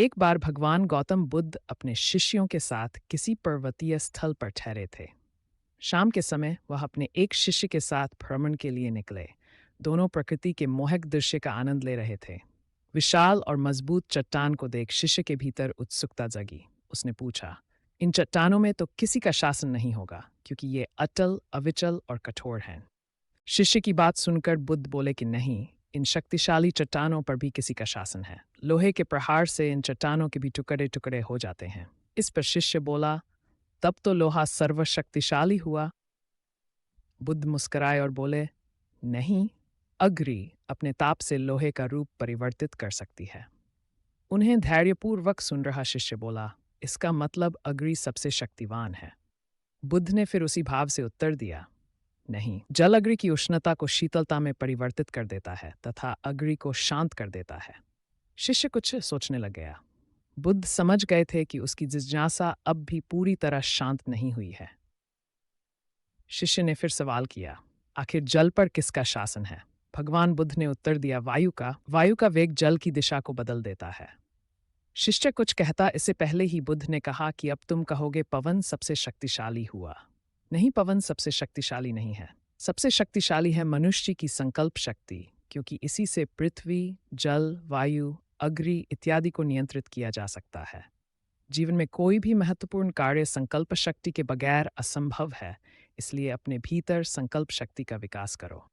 एक बार भगवान गौतम बुद्ध अपने शिष्यों के साथ किसी पर्वतीय स्थल पर ठहरे थे। शाम के समय वह अपने एक शिष्य के साथ भ्रमण के लिए निकले। दोनों प्रकृति के मोहक दृश्य का आनंद ले रहे थे। विशाल और मजबूत चट्टान को देख शिष्य के भीतर उत्सुकता जगी। उसने पूछा, इन चट्टानों में तो किसी का शासन नहीं होगा, क्योंकि ये अटल, अविचल और कठोर हैं। शिष्य की बात सुनकर बुद्ध बोले कि नहीं, इन शक्तिशाली चट्टानों पर भी किसी का शासन है। लोहे के प्रहार से इन चट्टानों के भी टुकड़े टुकड़े हो जाते हैं। इस पर शिष्य बोला, तब तो लोहा सर्वशक्तिशाली हुआ। बुद्ध मुस्कुराए और बोले, नहीं, अग्नि अपने ताप से लोहे का रूप परिवर्तित कर सकती है। उन्हें धैर्यपूर्वक सुन रहा शिष्य बोला, इसका मतलब अग्नि सबसे शक्तिवान है। बुद्ध ने फिर उसी भाव से उत्तर दिया, नहीं, जल अग्नि की उष्णता को शीतलता में परिवर्तित कर देता है तथा अग्नि को शांत कर देता है। शिष्य कुछ सोचने लग गया। बुद्ध समझ गए थे कि उसकी जिज्ञासा अब भी पूरी तरह शांत नहीं हुई है। शिष्य ने फिर सवाल किया, आखिर जल पर किसका शासन है? भगवान बुद्ध ने उत्तर दिया, वायु का। वायु का वेग जल की दिशा को बदल देता है। शिष्य कुछ कहता इससे पहले ही बुद्ध ने कहा कि अब तुम कहोगे पवन सबसे शक्तिशाली हुआ। नहीं, पवन सबसे शक्तिशाली नहीं है। सबसे शक्तिशाली है मनुष्य की संकल्प शक्ति, क्योंकि इसी से पृथ्वी, जल, वायु, अग्नि इत्यादि को नियंत्रित किया जा सकता है। जीवन में कोई भी महत्वपूर्ण कार्य संकल्प शक्ति के बगैर असंभव है, इसलिए अपने भीतर संकल्प शक्ति का विकास करो।